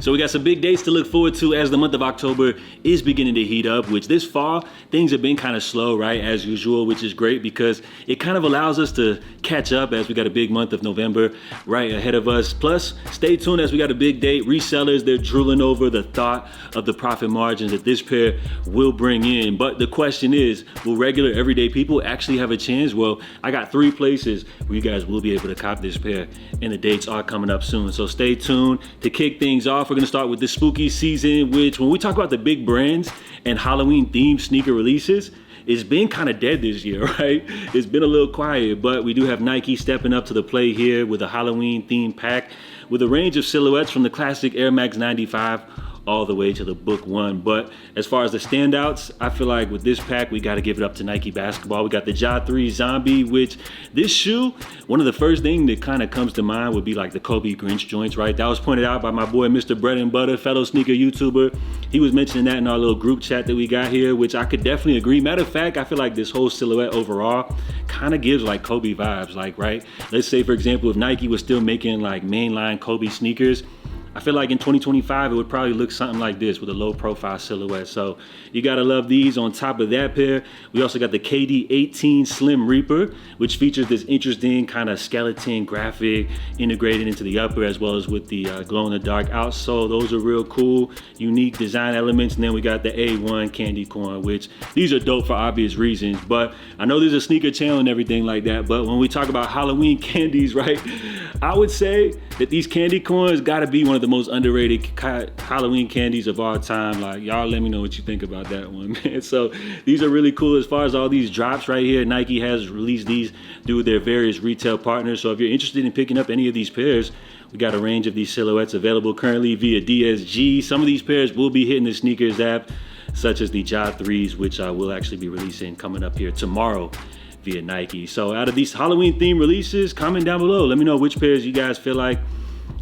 So we got some big dates to look forward to as the month of October is beginning to heat up, which this fall, things have been kind of slow, right, as usual, which is great because it kind of allows us to catch up as we got a big month of November right ahead of us. Plus, stay tuned as we got a big date. Resellers, they're drooling over the thought of the profit margins that this pair will bring in. But the question is, will regular everyday people actually have a chance? Well, I got 3 places where you guys will be able to cop this pair, and the dates are coming up soon. So stay tuned. To kick things off, we're gonna start with the spooky season, which when we talk about the big brands and Halloween themed sneaker releases, it's been kind of dead this year, right? It's been a little quiet, but we do have Nike stepping up to the plate here with a Halloween themed pack with a range of silhouettes from the classic Air Max 95 all the way to the Book 1. But as far as the standouts, I feel like with this pack, we got to give it up to Nike basketball. We got the Ja 3 Zombie, which this shoe, one of the first things that kind of comes to mind would be like the Kobe Grinch joints, right? That was pointed out by my boy, Mr. Bread and Butter, fellow sneaker YouTuber. He was mentioning that in our little group chat that we got here, which I could definitely agree. Matter of fact, I feel like this whole silhouette overall kind of gives like Kobe vibes, like, right? Let's say, for example, if Nike was still making like mainline Kobe sneakers, I feel like in 2025, it would probably look something like this with a low profile silhouette. So you gotta love these. On top of that pair, we also got the KD 18 Slim Reaper, which features this interesting kind of skeleton graphic integrated into the upper as well as with the glow in the dark outsole. Those are real cool, unique design elements. And then we got the A1 Candy Corn, which these are dope for obvious reasons. But I know there's a sneaker channel and everything like that. But when we talk about Halloween candies, right, I would say that these candy corns gotta be one of the most underrated Halloween candies of all time. Like, y'all let me know what you think about that one, man. So these are really cool. As far as all these drops right here, Nike has released these through their various retail partners. So if you're interested in picking up any of these pairs, we got a range of these silhouettes available currently via DSG. Some of these pairs will be hitting the sneakers app, such as the Ja 3s, which I will actually be releasing coming up here tomorrow via Nike. So out of these Halloween themed releases, comment down below. Let me know which pairs you guys feel like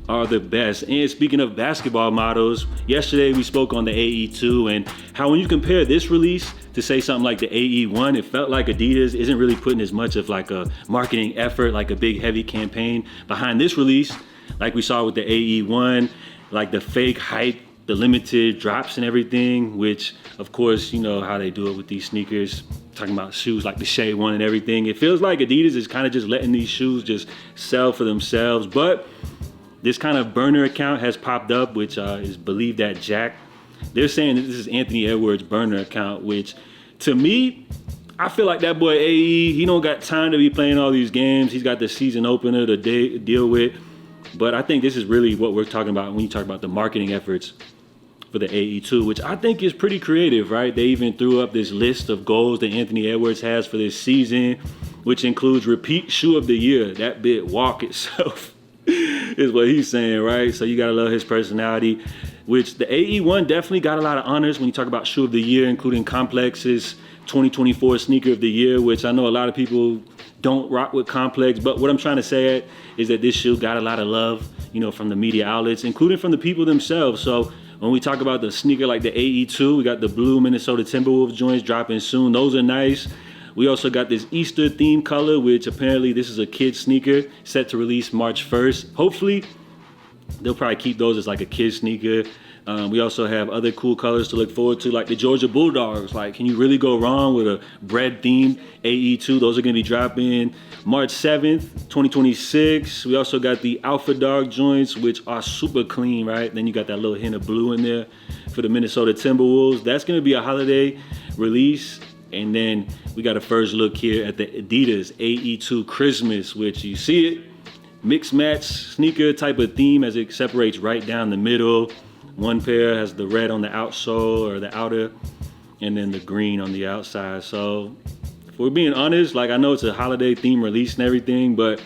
are the best. And speaking of basketball models, yesterday we spoke on the AE2 and how when you compare this release to say something like the AE1, it felt like Adidas isn't really putting as much of like a marketing effort, like a big heavy campaign behind this release, like we saw with the AE1, like the fake hype, the limited drops and everything, which of course, you know how they do it with these sneakers, talking about shoes like the Shea One and everything. It feels like Adidas is kind of just letting these shoes just sell for themselves. But this kind of burner account has popped up, which is believed at Jack. They're saying that this is Anthony Edwards' burner account, which to me, I feel like that boy AE, he don't got time to be playing all these games. He's got the season opener to deal with. But I think this is really what we're talking about when you talk about the marketing efforts for the AE2, which I think is pretty creative, right? They even threw up this list of goals that Anthony Edwards has for this season, which includes repeat shoe of the year. That bit walk itself is what he's saying, right? So you gotta love his personality, which the AE1 definitely got a lot of honors when you talk about shoe of the year, including Complex's 2024 sneaker of the year, which I know a lot of people don't rock with Complex, but what I'm trying to say is that this shoe got a lot of love, you know, from the media outlets, including from the people themselves. So when we talk about the sneaker like the AE2, we got the blue Minnesota Timberwolves joints dropping soon. Those are nice. We also got this Easter themed color, which apparently this is a kid's sneaker set to release March 1st. Hopefully, they'll probably keep those as like a kid's sneaker. We also have other cool colors to look forward to, like the Georgia Bulldogs. Like, can you really go wrong with a bread themed AE2? Those are gonna be dropping March 7th, 2026. We also got the Alpha Dog joints, which are super clean, right? Then you got that little hint of blue in there for the Minnesota Timberwolves. That's gonna be a holiday release. And then we got a first look here at the Adidas AE2 Christmas, which you see it, mixed match sneaker type of theme as it separates right down the middle. One pair has the red on the outsole or the outer, and then the green on the outside. So if we're being honest, like I know it's a holiday theme release and everything, but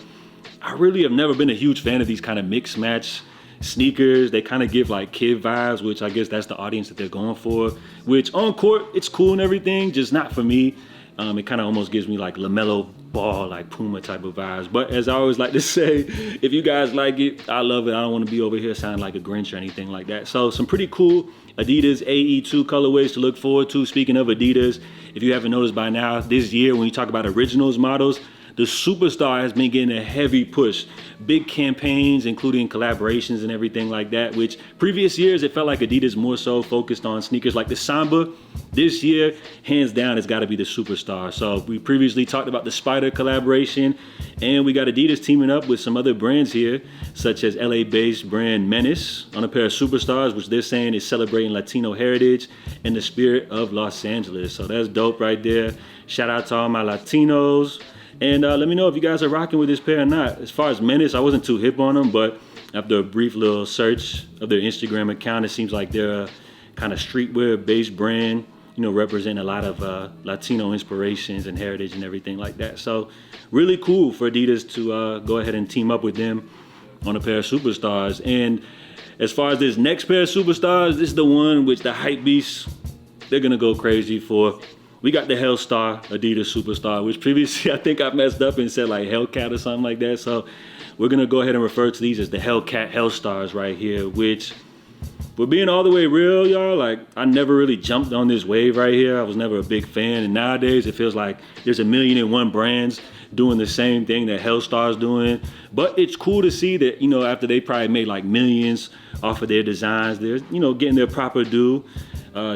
I really have never been a huge fan of these kind of mixed match sneakers. They kind of give like kid vibes, which I guess that's the audience that they're going for, which on court, it's cool and everything, just not for me. It kind of almost gives me like LaMelo Ball, like Puma type of vibes. But as I always like to say, if you guys like it, I love it. I don't want to be over here sounding like a Grinch or anything like that. So some pretty cool Adidas AE2 colorways to look forward to. Speaking of Adidas, if you haven't noticed by now, this year when you talk about originals models, the Superstar has been getting a heavy push. Big campaigns, including collaborations and everything like that, which previous years it felt like Adidas more so focused on sneakers like the Samba. This year, hands down, it's got to be the Superstar. So we previously talked about the Spider collaboration, and we got Adidas teaming up with some other brands here, such as LA-based brand Menace on a pair of Superstars, which they're saying is celebrating Latino heritage and the spirit of Los Angeles. So that's dope right there. Shout out to all my Latinos. And let me know if you guys are rocking with this pair or not. As far as Menace, I wasn't too hip on them, but after a brief little search of their Instagram account, it seems like they're a kind of streetwear-based brand, you know, representing a lot of Latino inspirations and heritage and everything like that. So really cool for Adidas to go ahead and team up with them on a pair of Superstars. And as far as this next pair of Superstars, this is the one which the hype beasts, they're gonna go crazy for. We got the Hellstar Adidas Superstar, which previously I think I messed up and said like Hellcat or something like that. So we're gonna go ahead and refer to these as the Hellcat Hellstars right here, which, for being all the way real, y'all, like I never really jumped on this wave right here. I was never a big fan, and nowadays it feels like there's 1,000,001 brands doing the same thing that Hellstar's doing. But it's cool to see that, you know, after they probably made like millions off of their designs, they're, you know, getting their proper due.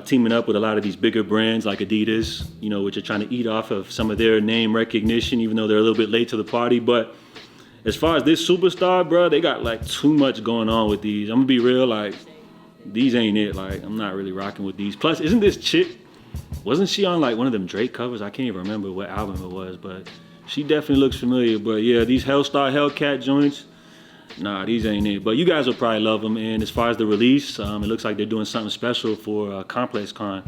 Teaming up with a lot of these bigger brands like Adidas, you know, which are trying to eat off of some of their name recognition, even though they're a little bit late to the party. But as far as this Superstar, bro, they got like too much going on with these. I'm gonna be real, like these ain't it. Like I'm not really rocking with these. Plus, isn't this chick, wasn't she on like one of them Drake covers? I can't even remember what album it was, but she definitely looks familiar. But yeah, these Hellstar Hellcat joints, nah, these ain't it. But you guys will probably love them. And as far as the release, it looks like they're doing something special for Complex Con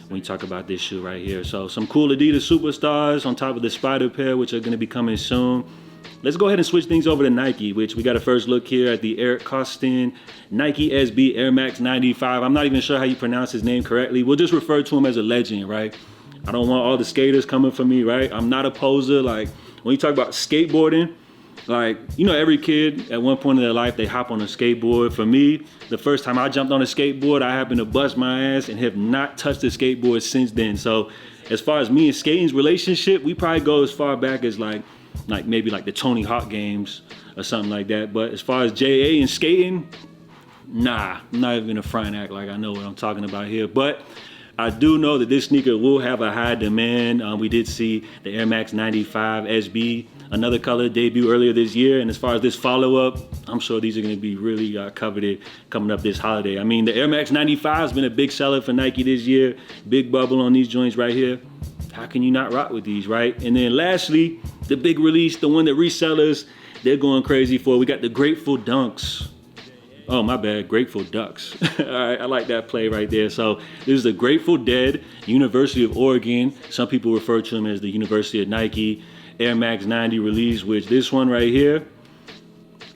when you talk about this shoe right here. So some cool Adidas Superstars on top of the Spider pair, which are going to be coming soon. Let's go ahead and switch things over to Nike, which we got a first look here at the Eric Costin Nike SB Air Max 95. I'm not even sure how you pronounce his name correctly. We'll just refer to him as a legend, right? I don't want all the skaters coming for me, right? I'm not a poser. Like when you talk about skateboarding, like, you know, every kid at one point in their life, they hop on a skateboard. For me, the first time I jumped on a skateboard, I happened to bust my ass and have not touched a skateboard since then. So as far as me and skating's relationship, we probably go as far back as like maybe like the Tony Hawk games or something like that. But as far as JA and skating, nah, I'm not even gonna front and act like I know what I'm talking about here. But I do know that this sneaker will have a high demand. We did see the Air Max 95 SB, another color, debut earlier this year. And as far as this follow-up, I'm sure these are going to be really coveted coming up this holiday. I mean, the Air Max 95 has been a big seller for Nike this year. Big bubble on these joints right here. How can you not rock with these, right? And then lastly, the big release, the one that resellers, they're going crazy for. We got the Grateful Dunks. Oh, my bad, Grateful Ducks. All right, I like that play right there. So this is the Grateful Dead, University of Oregon. Some people refer to them as the University of Nike Air Max 90 release, which this one right here,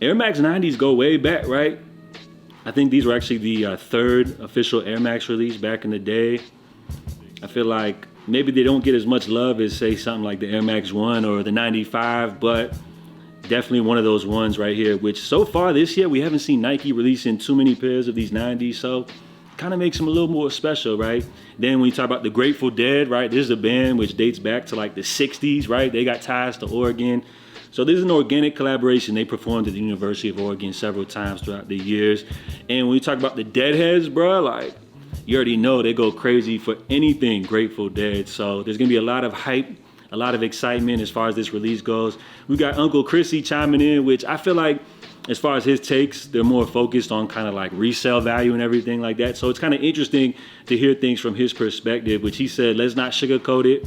Air Max 90s go way back, right? I think these were actually the third official Air Max release back in the day. I feel like maybe they don't get as much love as, say, something like the Air Max 1 or the 95, but definitely one of those ones right here, which so far this year, we haven't seen Nike releasing too many pairs of these 90s, so kind of makes them a little more special, right? Then when you talk about the Grateful Dead, right, this is a band which dates back to like the 60s, right? They got ties to Oregon. So this is an organic collaboration. They performed at the University of Oregon several times throughout the years. And when you talk about the Deadheads, bro, like, you already know they go crazy for anything Grateful Dead. So there's gonna be a lot of hype, a lot of excitement as far as this release goes. We got Uncle Chrissy chiming in, which I feel like as far as his takes, they're more focused on kind of like resale value and everything like that. So it's kind of interesting to hear things from his perspective, which he said, let's not sugarcoat it.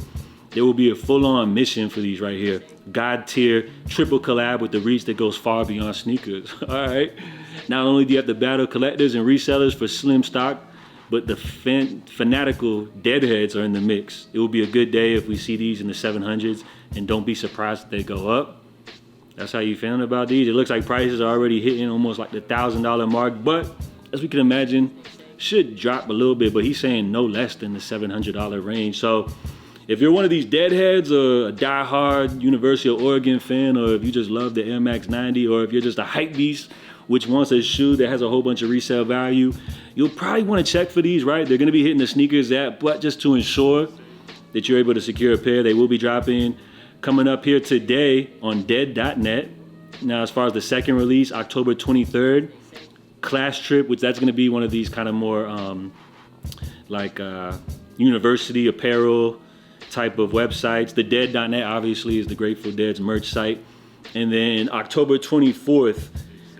There will be a full-on mission for these right here. God tier, triple collab with the reach that goes far beyond sneakers. All right. Not only do you have to battle collectors and resellers for slim stock, but the fanatical deadheads are in the mix. It will be a good day if we see these in the 700s, and don't be surprised if they go up. That's how you feeling about these? It looks like prices are already hitting almost like the $1,000 mark, but as we can imagine, should drop a little bit, but he's saying no less than the $700 range. So if you're one of these deadheads or a diehard University of Oregon fan, or if you just love the Air Max 90, or if you're just a hype beast which wants a shoe that has a whole bunch of resale value, you'll probably want to check for these, right? They're going to be hitting the sneakers app, but just to ensure that you're able to secure a pair, they will be dropping coming up here today on dead.net. Now, as far as the second release, October 23rd, Class Trip, which that's going to be one of these kind of more university apparel type of websites. The dead.net obviously is the Grateful Dead's merch site. And then October 24th,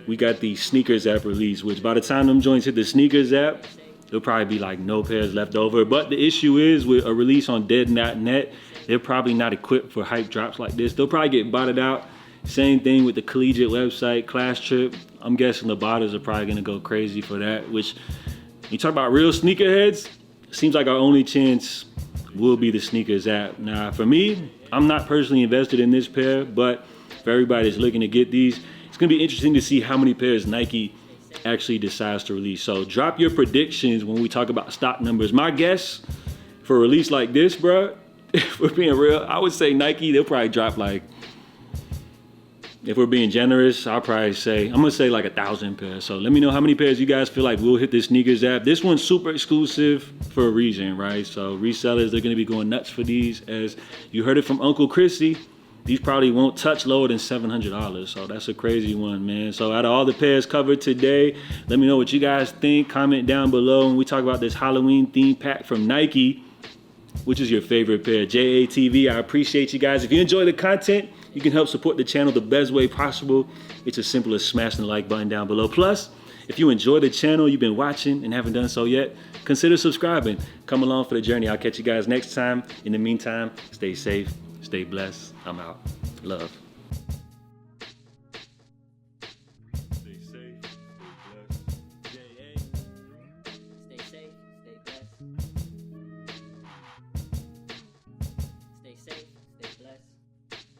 we got the Sneakers app release, which by the time them joints hit the Sneakers app, there'll probably be like no pairs left over. But the issue is with a release on dead.net, they're probably not equipped for hype drops like this. They'll probably get botted out. Same thing with the collegiate website, Class Trip. I'm guessing the botters are probably gonna go crazy for that, which, you talk about real sneakerheads, seems like our only chance will be the Sneakers app. Now, for me, I'm not personally invested in this pair, but for everybody that's looking to get these, it's gonna be interesting to see how many pairs Nike actually decides to release. So drop your predictions when we talk about stock numbers. My guess for a release like this, bro, if we're being real, I would say Nike, they'll probably drop like, if we're being generous, I'll probably say, I'm gonna say like 1,000 pairs. So let me know how many pairs you guys feel like will hit this Sneakers app. This one's super exclusive for a reason, right? So resellers, they're gonna be going nuts for these. As you heard it from Uncle Chrissy, these probably won't touch lower than $700. So that's a crazy one, man. So out of all the pairs covered today, let me know what you guys think. Comment down below when we talk about this Halloween theme pack from Nike. Which is your favorite pair? JATV, I appreciate you guys. If you enjoy the content, you can help support the channel the best way possible. It's as simple as smashing the like button down below. Plus, if you enjoy the channel, you've been watching and haven't done so yet, consider subscribing. Come along for the journey. I'll catch you guys next time. In the meantime, stay safe, stay blessed. I'm out. Love.